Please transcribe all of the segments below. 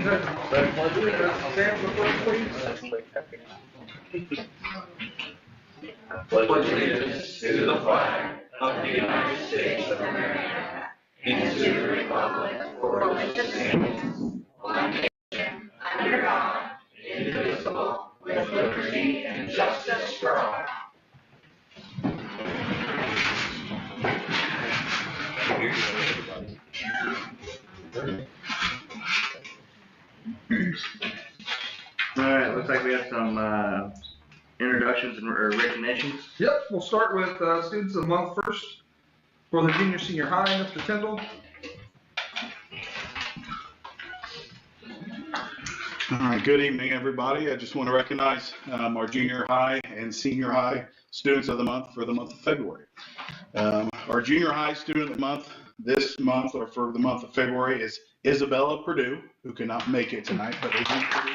Pledge allegiance to the flag of the United States of America and to the republic for which it stands, one nation, under God, indivisible, with liberty and justice for all. All right, looks like we have some introductions and recognitions. Yep, we'll start with students of the month first. For the junior senior high, Mr. Tyndall. All right, good evening, everybody. I just want to recognize our junior high and senior high students of the month for the month of February. Our junior high student of the month this month, or for the month of February, is Isabella Purdue, who cannot make it tonight, but is in Purdue.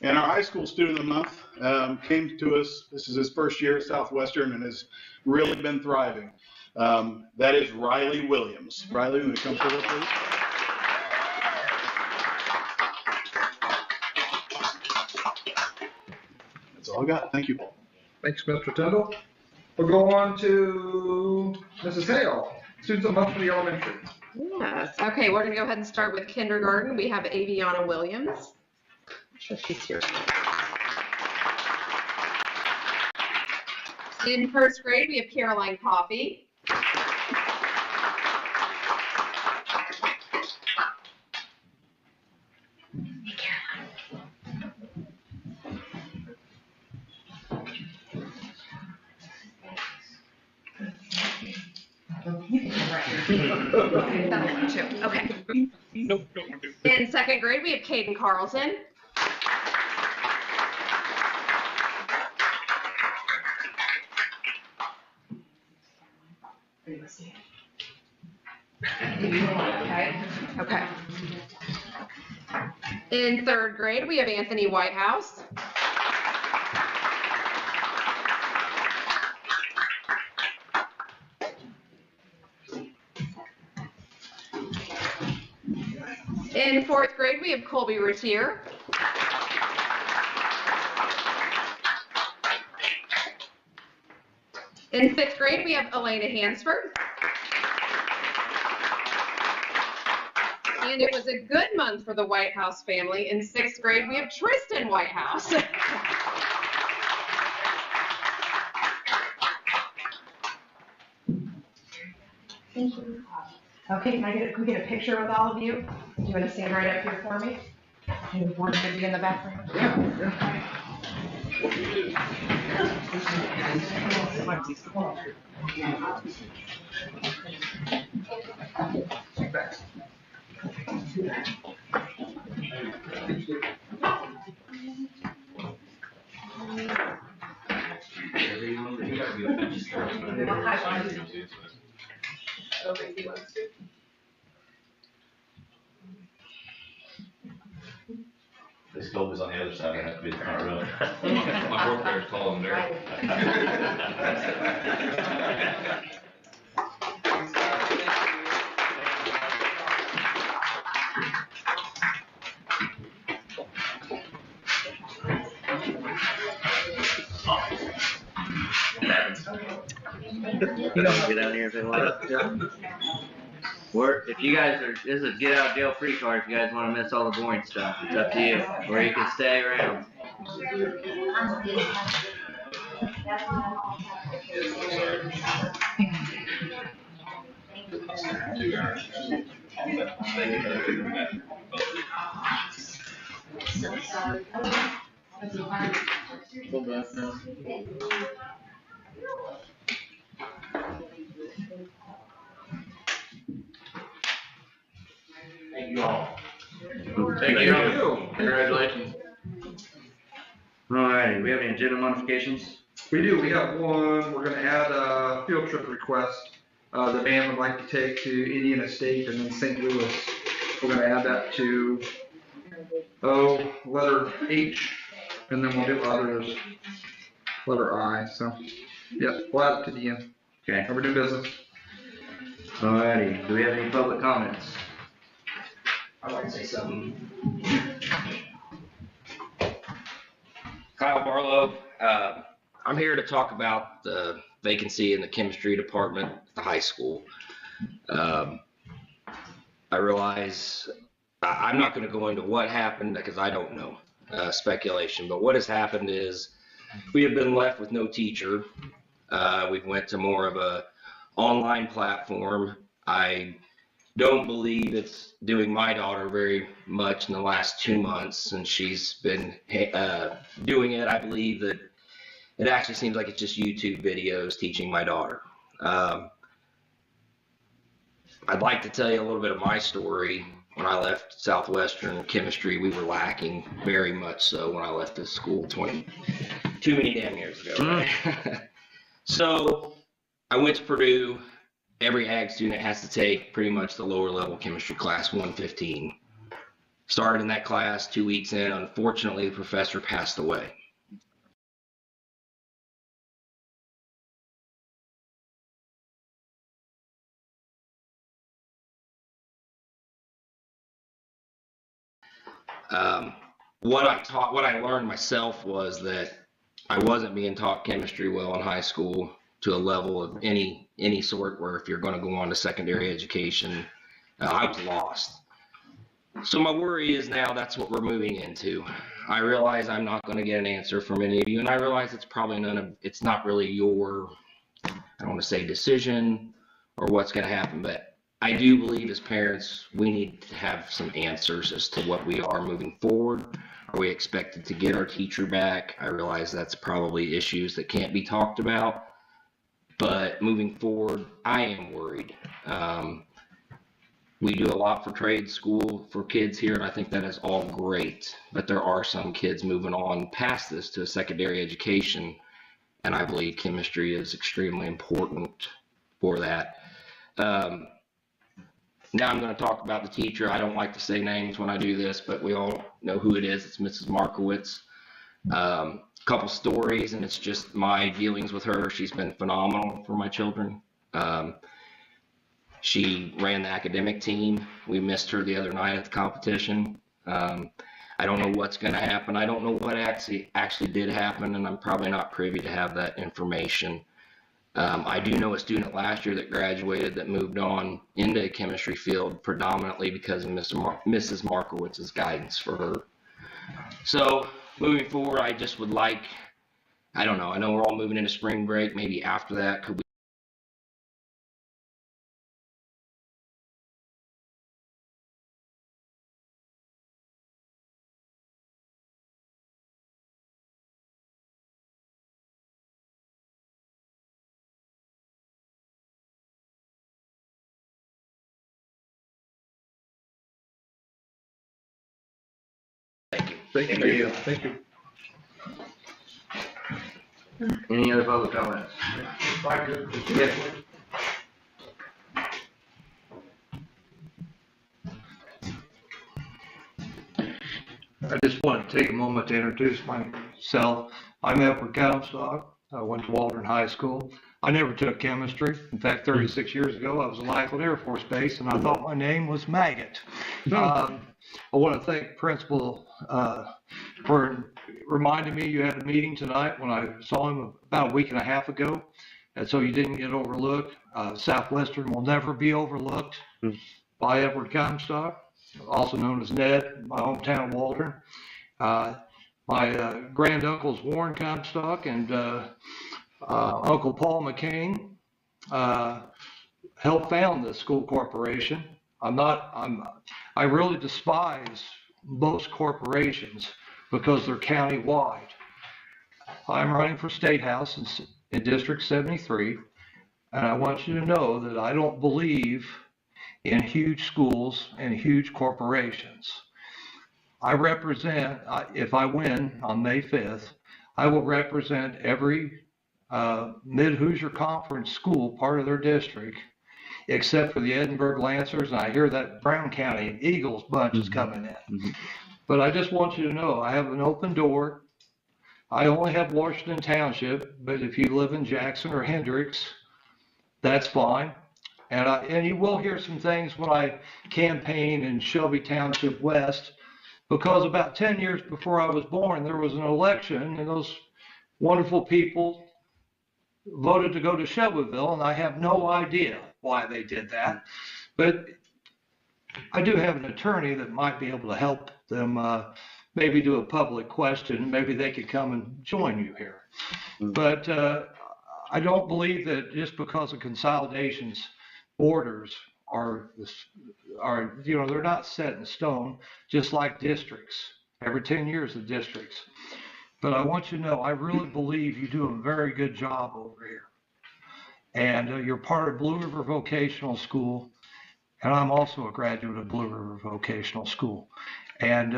And our high school student of the month came to us. This is his first year at Southwestern and has really been thriving. That is Riley Williams. Riley, will you come forward, please? That's all I got. Thank you. Thanks, Mr. Tyndall. We'll go on to Mrs. Hale, students of the month for the elementary. Yes. Okay, we're going to go ahead and start with kindergarten. We have Aviana Williams. I'm sure she's here. In first grade, we have Caroline Coffey. Okay. Nope, don't want to. In second grade, we have Caden Carlson. Okay. In third grade, we have Anthony Whitehouse. In fourth grade, we have Colby Retier. In fifth grade, we have Elena Hansford. And it was a good month for the Whitehouse family. In sixth grade, we have Tristan Whitehouse. Thank you. Okay, can we get a picture with all of you? Do you want to stand right up here for me? You want to be in the background? Yeah. The stove is on the other side, I have to be in the front row. My work there is tall and dirty. You don't get down here if they want. Yeah. If you guys are, this is a get out of jail free card if you guys want to miss all the boring stuff. It's up to you. Or you can stay around. Go back now. Thank you all. Thank you. Congratulations. All right, we have any agenda modifications? We do. We have one. We're going to add a field trip request. The band would like to take to Indiana State and then St. Louis. We're going to add that to letter H, and then we'll do others letter I. So, yeah, we'll add it to the end. Okay. We're doing business. Alrighty, do we have any public comments? I'd like to say something. Kyle Barlow, I'm here to talk about the vacancy in the chemistry department at the high school. I realize I'm not going to go into what happened because I don't know, speculation, but what has happened is we have been left with no teacher. We've went to more of a online platform. I don't believe it's doing my daughter very much in the last 2 months, and she's been doing it. I believe that it actually seems like it's just YouTube videos teaching my daughter. I'd like to tell you a little bit of my story. When I left Southwestern chemistry, we were lacking very much so when I left this school too many damn years ago. Right? So I went to Purdue. Every ag student has to take pretty much the lower level chemistry class 115. Started in that class 2 weeks in. Unfortunately, the professor passed away. What I learned myself was that I wasn't being taught chemistry well in high school to a level of any sort where if you're going to go on to secondary education, I was lost. So my worry is now that's what we're moving into. I realize I'm not going to get an answer from any of you, and I realize it's probably it's not really your, I don't want to say decision or what's going to happen, but I do believe as parents, we need to have some answers as to what we are moving forward. Are we expected to get our teacher back? I realize that's probably issues that can't be talked about, but moving forward, I am worried. We do a lot for trade school for kids here, and I think that is all great, but there are some kids moving on past this to a secondary education, and I believe chemistry is extremely important for that. Now I'm going to talk about the teacher. I don't like to say names when I do this, but we all know who it is. It's Mrs. Markowitz. Couple stories, and it's just my dealings with her. She's been phenomenal for my children. She ran the academic team. We missed her the other night at the competition. I don't know what's going to happen. I don't know what actually did happen, and I'm probably not privy to have that information. I do know a student last year that graduated that moved on into the chemistry field predominantly because of Mrs. Markowitz's guidance for her. So moving forward, I just would like, I don't know, I know we're all moving into spring break. Maybe after that, could we Thank you. Thank you. Any other public comments? Yes. I just want to take a moment to introduce myself. I'm Edward Comstock. I went to Waldron High School. I never took chemistry. In fact, 36 years ago, I was at Lackland Air Force Base, and I thought my name was Maggot. I want to thank Principal for reminding me you had a meeting tonight when I saw him about a week and a half ago, and so you didn't get overlooked. Southwestern will never be overlooked by Edward Comstock, also known as Ned, my hometown Waldron. My granduncles Warren Comstock and Uncle Paul McCain helped found the school corporation. I really despise most corporations because they're county-wide. I'm running for State House in District 73, and I want you to know that I don't believe in huge schools and huge corporations. I represent, if I win on May 5th, I will represent every Mid-Hoosier Conference school part of their district, except for the Edinburgh Lancers, and I hear that Brown County Eagles bunch is coming in. But I just want you to know, I have an open door. I only have Washington Township, but if you live in Jackson or Hendricks, that's fine. And you will hear some things when I campaign in Shelby Township West, because about 10 years before I was born, there was an election, and those wonderful people voted to go to Shelbyville, and I have no idea why they did that. But I do have an attorney that might be able to help them, maybe do a public question. Maybe they could come and join you here. But I don't believe that just because of consolidations, borders are, they're not set in stone, just like districts. Every 10 years, the districts. But I want you to know, I really believe you do a very good job over here. And you're part of Blue River Vocational School, and I'm also a graduate of Blue River Vocational School. And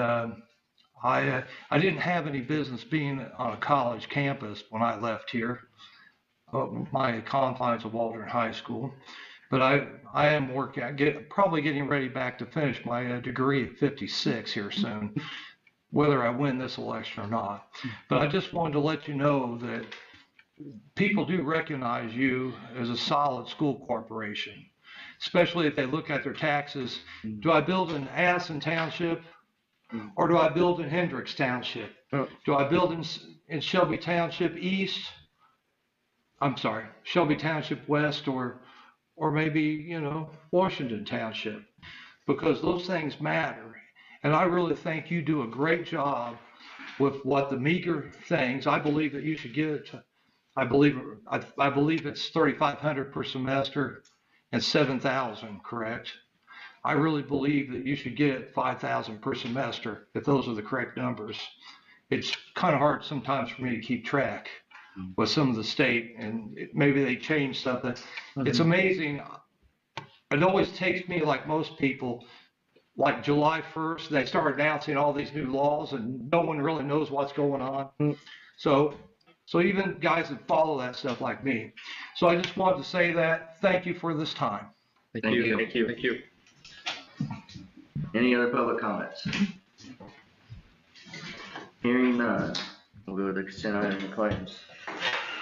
I didn't have any business being on a college campus when I left here, my confines of Waldron High School. But I am working, probably getting ready back to finish my degree at 56 here soon, whether I win this election or not. But I just wanted to let you know that people do recognize you as a solid school corporation, especially if they look at their taxes. Do I build in Addison Township, or do I build in Hendricks Township? Do I build in Shelby Township East? I'm sorry, Shelby Township West, or maybe, Washington Township, because those things matter. And I really think you do a great job with what the meager things. I believe that you should get, I believe it's 3,500 per semester and 7,000, correct? I really believe that you should get 5,000 per semester, if those are the correct numbers. It's kind of hard sometimes for me to keep track with some of the state, and maybe they change something. It's amazing. It always takes me, like most people, like July 1st, they start announcing all these new laws, and no one really knows what's going on. So even guys that follow that stuff like me. So I just wanted to say that. Thank you for this time. Thank you. Thank you. Any other public comments? Hearing none, we'll go to the consent item and claims.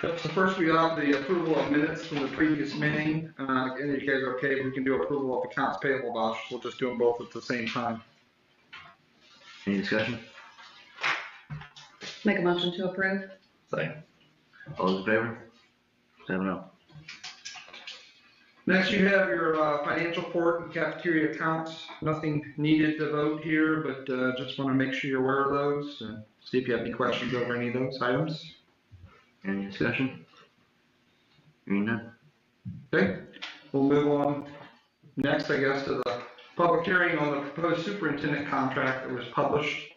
So first we have the approval of minutes from the previous meeting. And if you guys are okay, we can do approval of accounts payable vouchers. We'll just do them both at the same time. Any discussion? Make a motion to approve. Second. All those in favor? 7-0. Next, you have your financial report and cafeteria accounts. Nothing needed to vote here, but just want to make sure you're aware of those and see if you have any questions over any of those items. Any discussion? Hearing none. Okay, we'll move on next, I guess, to the public hearing on the proposed superintendent contract that was published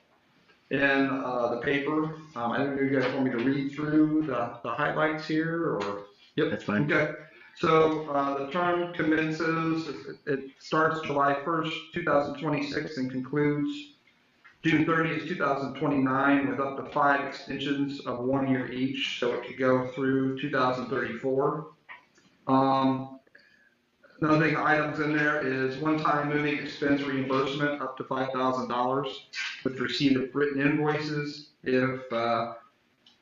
in the paper. I don't know if you guys want me to read through the highlights here, or? Yep. That's fine. Okay. So the term commences, it starts July 1st, 2026 and concludes June 30th, 2029 with up to 5 extensions of 1 year each. So it could go through 2034. Another thing, items in there is one-time moving expense reimbursement up to $5,000 with receipt of written invoices if a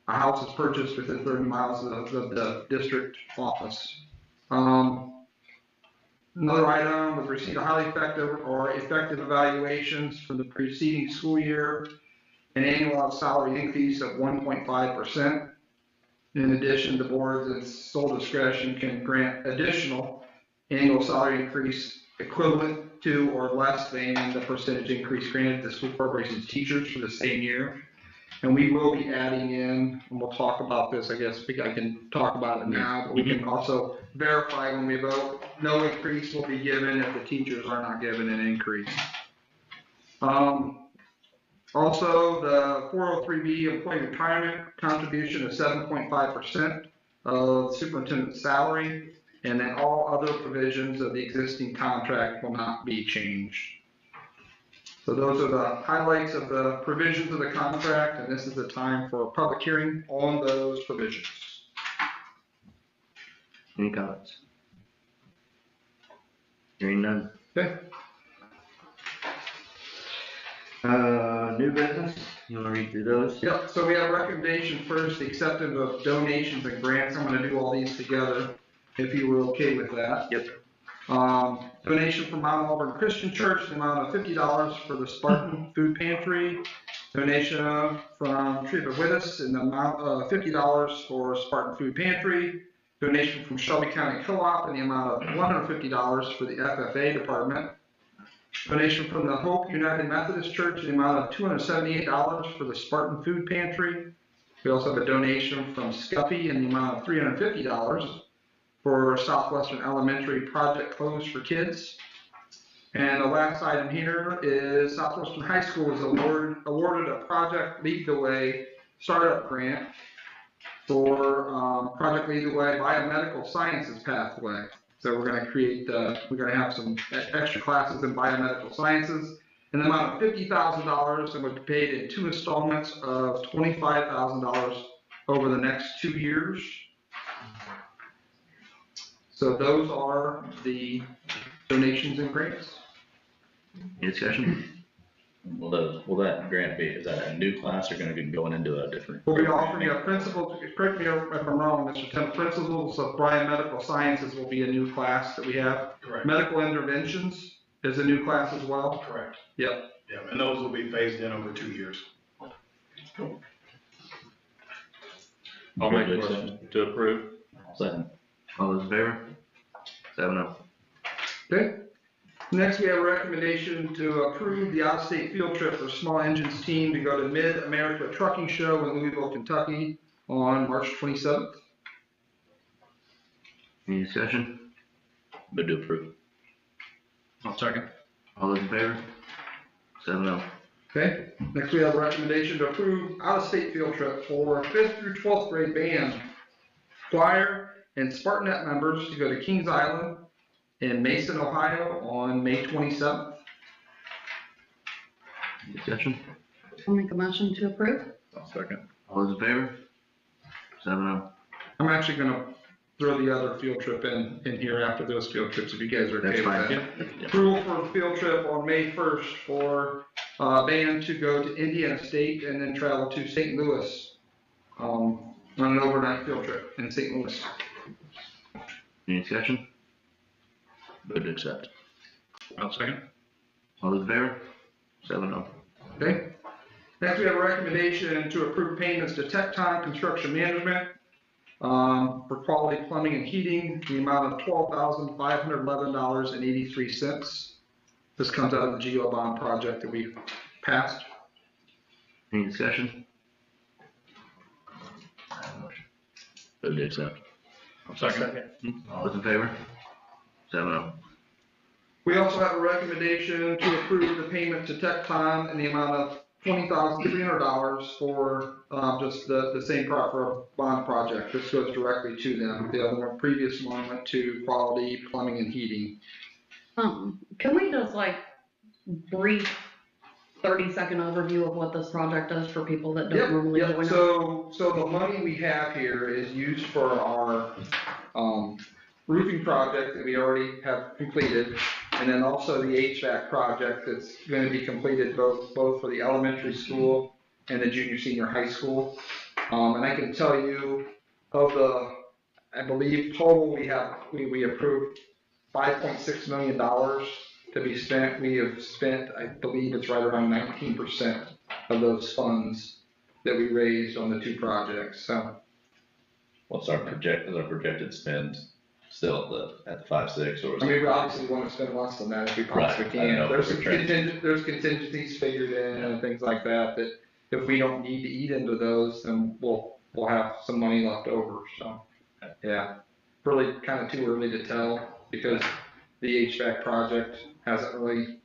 house is purchased within 30 miles of the district office. Another item was receipt of highly effective or effective evaluations for the preceding school year, an annual salary increase of 1.5%. In addition, the board at sole discretion can grant additional annual salary increase equivalent to or less than the percentage increase granted to school corporation's teachers for the same year. And we will be adding in, and we'll talk about this, I guess I can talk about it now, but we can also verify when we vote, no increase will be given if the teachers are not given an increase. Also, the 403B employee retirement contribution is 7.5% of the superintendent's salary, and then all other provisions of the existing contract will not be changed. So those are the highlights of the provisions of the contract, and this is the time for a public hearing on those provisions. Any comments? Hearing none. Okay. New business, you want to read through those? Yep, so we have a recommendation first, the acceptance of donations and grants. I'm going to do all these together, if you were okay with that. Yep. Donation from Mount Auburn Christian Church, the amount of $50 for the Spartan Food Pantry. Donation from Tree of Witness in the amount of $50 for Spartan Food Pantry. Donation from Shelby County Co-op in the amount of $150 for the FFA department. Donation from the Hope United Methodist Church in the amount of $278 for the Spartan Food Pantry. We also have a donation from Scuffy in the amount of $350 for Southwestern Elementary Project Clothes for Kids. And the last item here is Southwestern High School was awarded a Project Lead the Way startup grant for Project Lead the Way Biomedical Sciences Pathway. So we're going to we're going to have some extra classes in biomedical sciences in the amount of $50,000 and would be paid in 2 installments of $25,000 over the next 2 years. So those are the donations and grants. Any discussion? Will that grant be, is that a new class or gonna be going into a different? We'll be offering a principal, correct me if I'm wrong, Mr. Tim, principles of biomedical sciences will be a new class that we have. Correct. Medical interventions is a new class as well. Correct. Yep. Yeah, and those will be phased in over 2 years. I'll make a motion to approve. Second. All those in favor? 7-0. Okay. Next, we have a recommendation to approve the out-of-state field trip for Small Engines team to go to Mid-America Trucking Show in Louisville, Kentucky on March 27th. Any discussion? Move to approve. I'll second. All those in favor? 7-0. Okay. Next, we have a recommendation to approve out-of-state field trip for 5th through 12th grade band, choir, and Spartanet members to go to Kings Island in Mason, Ohio on May 27th. Discussion? I'll make a motion to approve. I'll second. All those in favor? 7-0. I'm actually gonna throw the other field trip in here after those field trips, if you guys are okay That's with fine. that. Approval for a field trip on May 1st for band to go to Indiana State and then travel to St. Louis on an overnight field trip in St. Louis. Any discussion? Move to accept. I'll second. All those in favor? 7-0. Okay. Next, we have a recommendation to approve payments to Tecton Construction Management for quality plumbing and heating, the amount of $12,511.83. This comes out of the GO bond project that we passed. Any discussion? Move to accept. I'll second. All those in favor? 7-0. We also have a recommendation to approve the payment to Tecton in the amount of $20,300 for just the same for a bond project. This goes directly to them. The other one, previous one, went to quality plumbing and heating. Can we just like brief 30-second overview of what this project does for people that don't normally join us? So the money we have here is used for our roofing project that we already have completed, and then also the HVAC project that's going to be completed both for the elementary school and the junior senior high school. And I can tell you of the, I believe total we approved $5.6 million to be spent. We have spent, I believe it's right around 19% of those funds that we raised on the 2 projects. So What's our projected spend still at the 5.6 or? I mean, we obviously want to spend less than that if we possibly Right, I know, can. but we're There's contingencies figured in and things like that, that if we don't need to eat into those, then we'll have some money left over, so. Yeah, really kind of too early to tell because the HVAC project hasn't really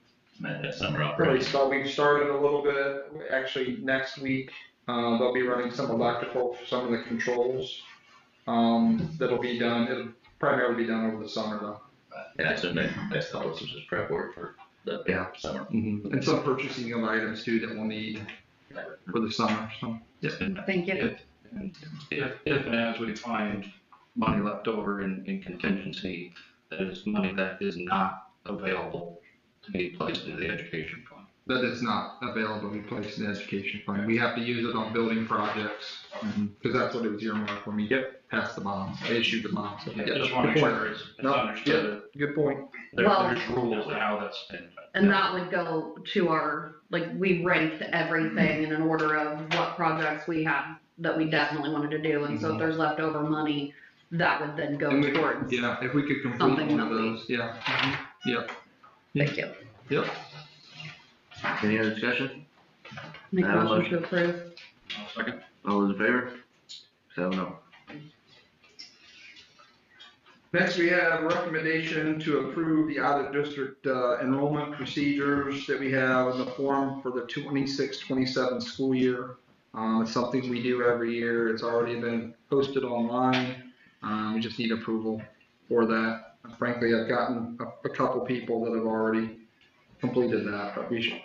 Summer really operation. started. We've started a little bit, actually next week, they'll be running some electrical for some of the controls. That'll be done, it'll primarily be done over the summer though. And I assume next couple of just prep work for the summer. And some purchasing of items too that we'll need for the summer, so. Thank you. If and as we find money left over in contingency, that is money that is not available to be placed into the education fund. That is not available to be placed in the education fund. We have to use it on building projects, because that's what it was earmarked for me. Yep. pass the bonds, issue the bonds. Yeah, just want to make sure it's No, understood. Good point. Well- There's rules to how that's spent. And that would go to our, like, we ranked everything in an order of what projects we had that we definitely wanted to do, and so if there's leftover money, that would then go And we- towards. Yeah, if we could complete Something one of that we- those, yeah. Yep, Thank you. yep. Any other discussion? Make a I have a motion to approve. Second. All those in favor? 7-0. Next, we have a recommendation to approve the out-of-district enrollment procedures that we have in the form for the 26-27 school year. It's something we do every year. It's already been posted online. We just need approval for that. Frankly, I've gotten a couple people that have already completed that, but we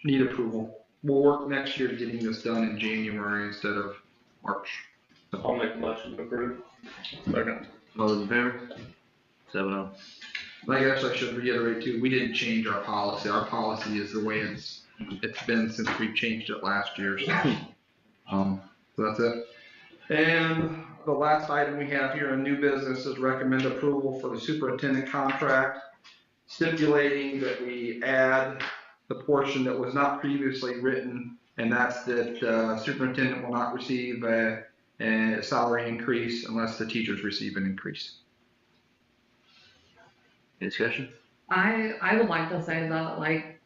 need approval. We'll work next year to getting this done in January instead of March. I'll make a motion to approve. Second. All those in favor? 7-0. I guess I should reiterate too, we didn't change our policy. Our policy is the way it's been since we changed it last year. So that's it. And the last item we have here in new business is recommend approval for the superintendent contract, stipulating that we add the portion that was not previously written, and that's that superintendent will not receive a salary increase unless the teachers receive an increase. Any discussion? I would like to say that, like,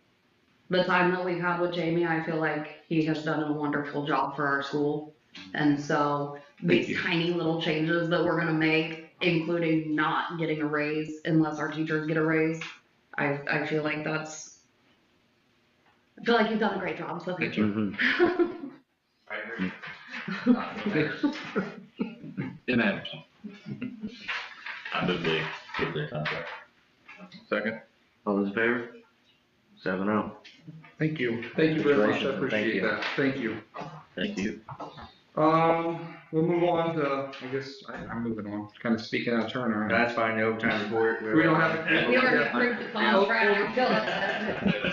the time that we've had with Jamie, I feel like he has done a wonderful job for our school. And so these tiny little changes that we're gonna make, including not getting a raise unless our teachers get a raise, I feel like that's, I feel like you've done a great job, so thank you. I agree. Unanimous. I move they give their contract. Second. All those in favor? 7-0. Thank you. Thank you very much. I Congratulations. Thank appreciate you. that. Thank you. Thank you. We'll move on to, I guess, I'm moving on, kind of speaking out of turn, aren't I? That's fine, the overtime report. We don't have it. We already approved the contract.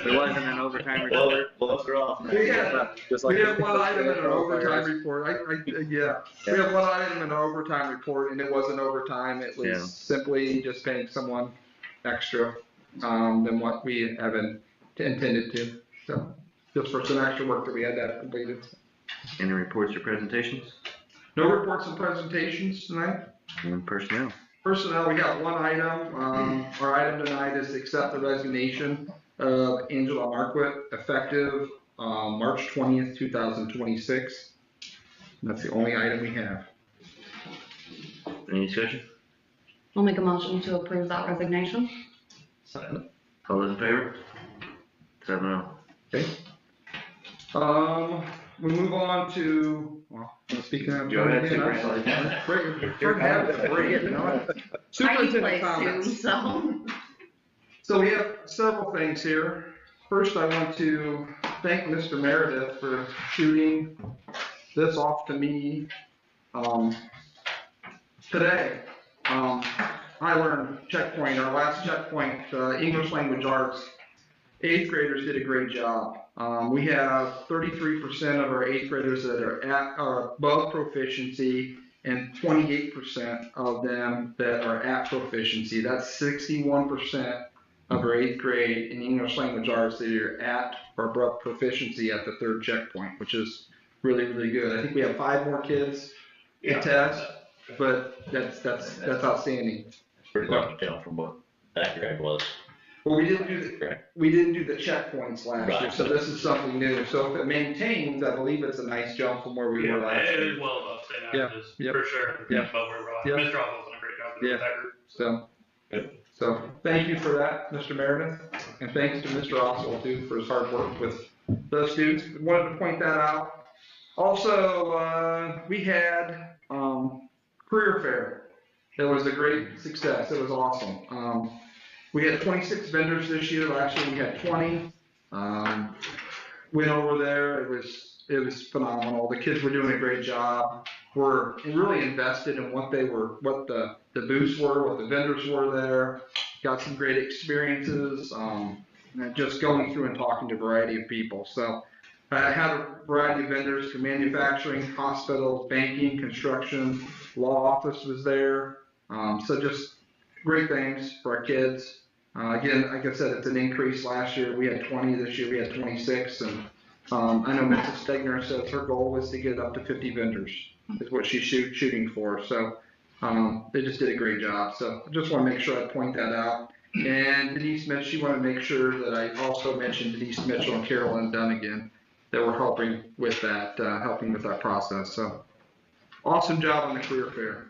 There wasn't an overtime report. Well, let's go off. We have one item in our overtime report. Yeah. We have one item in our overtime report, and it wasn't overtime. It Yeah. was simply just paying someone extra than what we have intended to. So just for some extra work that we had to have completed. Any reports or presentations? No reports and presentations tonight. And personnel. Personnel, we got one item. Our item tonight is to accept the resignation of Angela Marquette effective March 20th, 2026. That's the only item we have. Any discussion? I'll make a motion to approve that resignation. All those in favor? 7-0. Okay. We move on to, well, speaking of. Go ahead, again, I'm sorry. Break, have a break, you know? Tiny Superintendent place comments. too, so. So we have several things here. First, I want to thank Mr. Meredith for shooting this off to me today. I learned checkpoint, our last checkpoint, English language arts, 8th graders did a great job. We have 33% of our 8th graders that are above proficiency and 28% of them that are at proficiency. That's 61% of our 8th grade in English language arts that are at or above proficiency at the 3rd checkpoint, which is really, really good. I think we have 5 more kids to test, but that's outstanding. It's pretty hard to tell from what that grade was. Well, we didn't do the checkpoints last year, Right. so this is something new. So if it maintains, I believe it's a nice jump from where we were last It year. is well above state Yeah, averages, yep, for sure. yeah, But we're, yeah. Mr. Oswald's done a great job with Yeah. that group. So thank you for that, Mr. Meredith, and thanks to Mr. Oswald too for his hard work with the students. Wanted to point that out. Also, we had career fair. It was a great success. It was awesome. We had 26 vendors this year. Last year we had 20. Went over there. It was phenomenal. The kids were doing a great job. We're really invested in what the booths were, what the vendors were there. Got some great experiences. And just going through and talking to a variety of people. So I had a variety of vendors from manufacturing, hospitals, banking, construction, law office was there. So just great things for our kids. Again, like I said, it's an increase. Last year we had 20, this year we had 26, and I know Mrs. Stegner says her goal was to get up to 50 vendors, is what she's shooting for. So they just did a great job. So I just want to make sure I point that out. And Denise Mitchell, she wanted to make sure that I also mentioned Denise Mitchell and Carolyn Dunnigan that were helping with that, helping with that process. So awesome job on the career fair.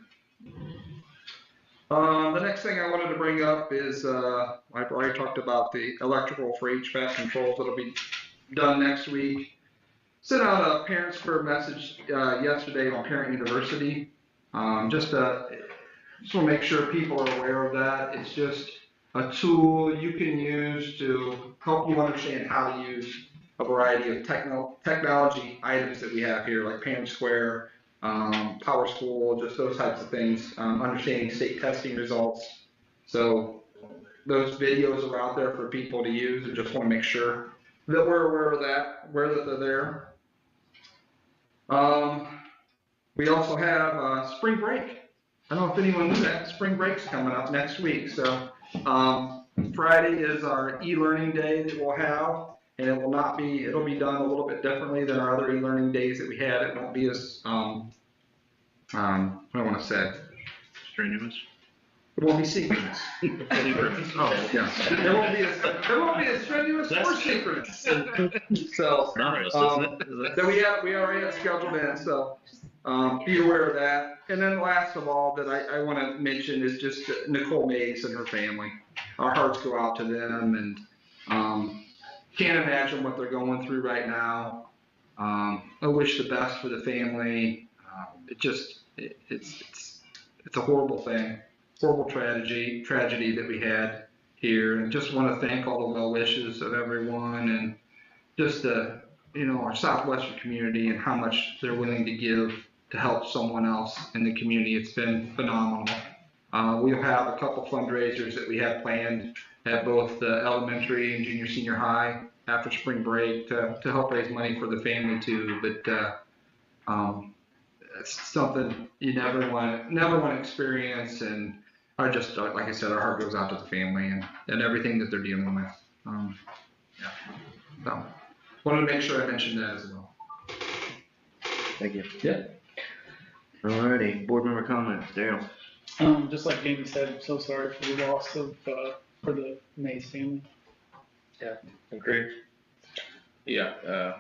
The next thing I wanted to bring up is, I've already talked about the electrical for HVAC controls that'll be done next week. Sent out a parents for a message yesterday on Parent University. Just want to make sure people are aware of that. It's just a tool you can use to help you understand how to use a variety of technology items that we have here, like Parent Square, Power School, just those types of things, understanding state testing results. So those videos are out there for people to use, and just want to make sure that we're aware of that, aware that they're there. We also have spring break. I don't know if anyone knew that spring break's coming up next week. So Friday is our e-learning day that we'll have. And it will not be, it'll be done a little bit differently than our other e-learning days that we had. It won't be as, what do I want to say? Strenuous. It won't be synchronous. Oh, yeah. It won't be as strenuous or synchronous. So, that we already have scheduled in, so, be aware of that. And then last of all that I want to mention is just Nicole Mays and her family. Our hearts go out to them, and, can't imagine what they're going through right now. I wish the best for the family. It's a horrible thing, horrible tragedy that we had here, and just want to thank all the well wishes of everyone, and just our Southwestern community and how much they're willing to give to help someone else in the community. It's been phenomenal. We'll have a couple fundraisers that we have planned at both the elementary and junior senior high after spring break to help raise money for the family too. But it's something you never want to experience, and like I said, our heart goes out to the family and everything that they're dealing with. So wanted to make sure I mentioned that as well. Thank you. Yeah. Alrighty, board member comments, Daryl. Just like Jamie said, I'm so sorry for the loss of, for the Mays family. Agree. Yeah,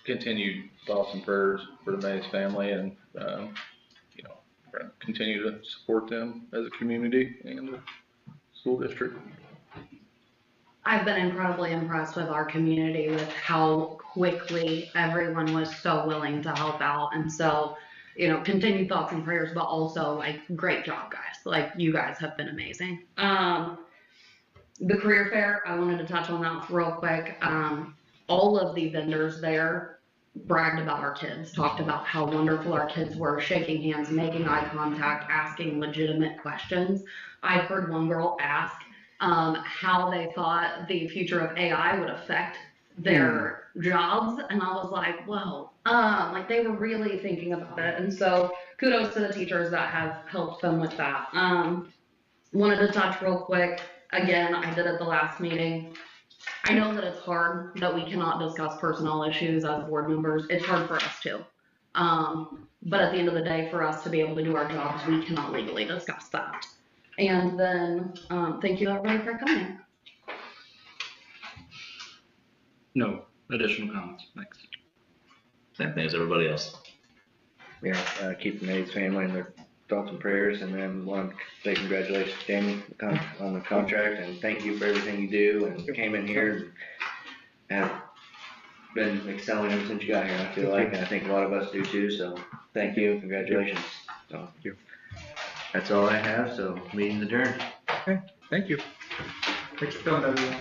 continued thoughts and prayers for the Mays family, and, we're gonna continue to support them as a community and the school district. I've been incredibly impressed with our community, with how quickly everyone was so willing to help out. And so, continued thoughts and prayers, but also great job, guys. You guys have been amazing. The career fair, I wanted to touch on that real quick. All of the vendors there bragged about our kids, talked about how wonderful our kids were, shaking hands, making eye contact, asking legitimate questions. I heard one girl ask how they thought the future of AI would affect their jobs, and I was like, whoa, they were really thinking about it. And so kudos to the teachers that have helped them with that. Wanted to touch real quick, again, I did at the last meeting. I know that it's hard that we cannot discuss personnel issues as board members. It's hard for us too. But at the end of the day, for us to be able to do our jobs, we cannot legally discuss that. And then, thank you everybody for coming. No additional comments. Thanks. Same thing as everybody else. Yeah, keep the Mays family in their thoughts and prayers, and then want to say congratulations to Jamie on the contract, and thank you for everything you do, and you came in here and have been excelling ever since you got here, I feel like, and I think a lot of us do too, so thank you and congratulations. So, thank you. That's all I have, so meeting's adjourned. Okay, thank you. Thanks for coming, everyone.